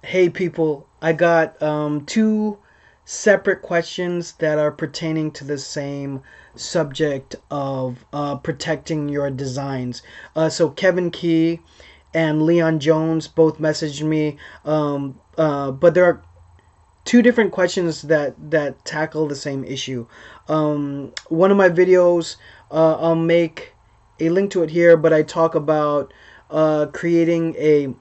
Hey people, I got two separate questions that are pertaining to the same subject of protecting your designs. So Kevin Key and Leon Jones both messaged me, but there are two different questions that tackle the same issue. One of my videos, I'll make a link to it here, but I talk about creating a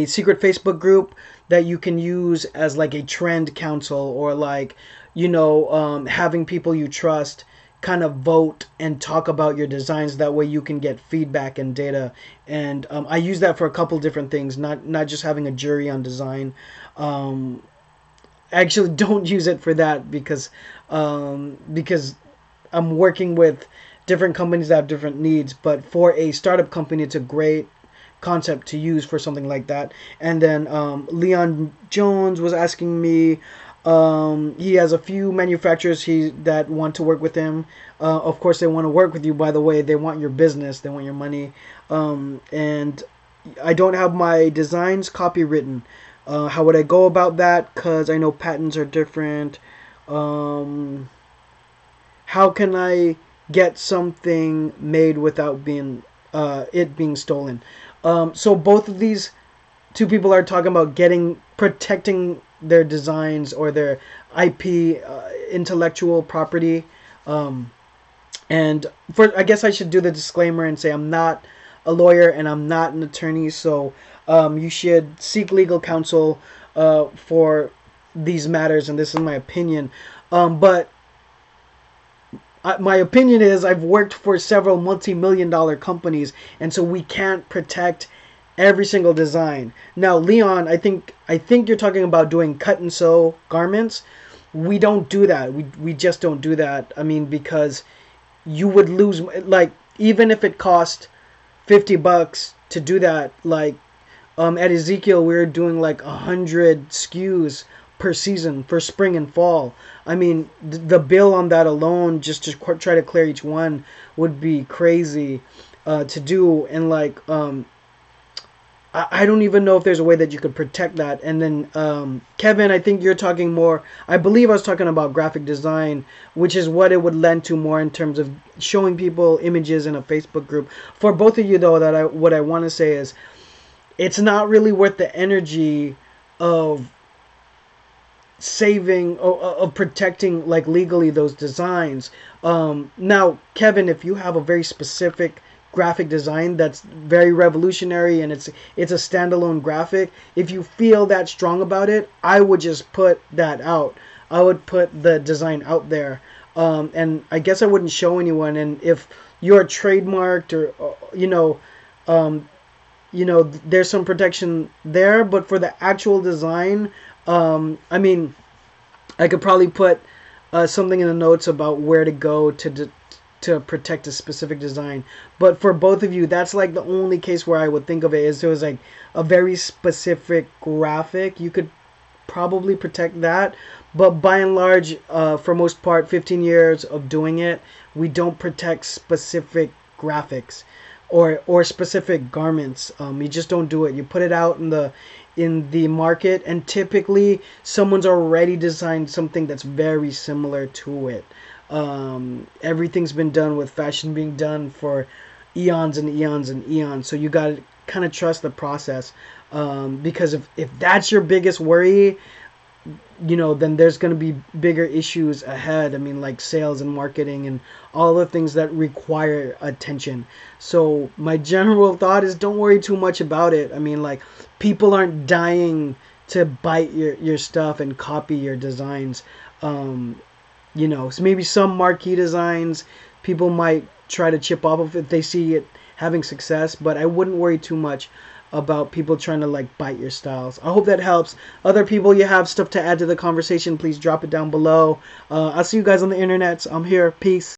secret Facebook group that you can use as like a trend council, or like, having people you trust kind of vote and talk about your designs. That way you can get feedback and data. And I use that for a couple different things, not just having a jury on design. Actually, don't use it for that because I'm working with different companies that have different needs. But for a startup company, it's a great concept to use for something like that. And then Leon Jones was asking me. He has a few manufacturers that want to work with him. Of course, they want to work with you. By the way, they want your business. They want your money. And I don't have my designs copywritten. How would I go about that? Because I know patents are different. Um, how can I get something made without being stolen? So both of these two people are talking about protecting their designs or their IP, intellectual property. Um, and I guess I should do the disclaimer and say I'm not a lawyer and I'm not an attorney, so you should seek legal counsel for these matters, and this is my opinion. But my opinion is I've worked for several multi-million-dollar companies, and so we can't protect every single design. Now, Leon, I think you're talking about doing cut and sew garments. We don't do that. We just don't do that. I mean, because you would lose, like, even if it cost $50 to do that. Like, at Ezekiel, we were doing like 100 SKUs per season for spring and fall. I mean, the bill on that alone, just to try to clear each one, would be crazy to do. And like, I don't even know if there's a way that you could protect that. And then Kevin, I think you're talking more. I believe I was talking about graphic design, which is what it would lend to more in terms of showing people images in a Facebook group. For both of you, though, what I want to say is, it's not really worth the energy of saving, of protecting, like, legally those designs. Now, Kevin, if you have a very specific graphic design that's very revolutionary and it's a standalone graphic, if you feel that strong about it, I would just put that out. I would put the design out there, and I guess I wouldn't show anyone. And if you're trademarked, or um, there's some protection there. But for the actual design, I mean, I could probably put something in the notes about where to go to protect a specific design. But for both of you, that's like the only case where I would think of it, is there was like a very specific graphic. You could probably protect that. But by and large, for most part, 15 years of doing it, we don't protect specific graphics or specific garments. You just don't do it. You put it out in the market, and typically someone's already designed something that's very similar to it. Everything's been done with fashion being done for eons and eons and eons. So you got to kind of trust the process, because if that's your biggest worry, then there's going to be bigger issues ahead. I mean, like sales and marketing and all the things that require attention. So my general thought is, don't worry too much about it. I mean, like, people aren't dying to bite your stuff and copy your designs. So maybe some marquee designs people might try to chip off of if they see it having success, but I wouldn't worry too much about people trying to like bite your styles. I hope that helps. Other people, you have stuff to add to the conversation, please drop it down below. I'll see you guys on the internet. I'm here. Peace.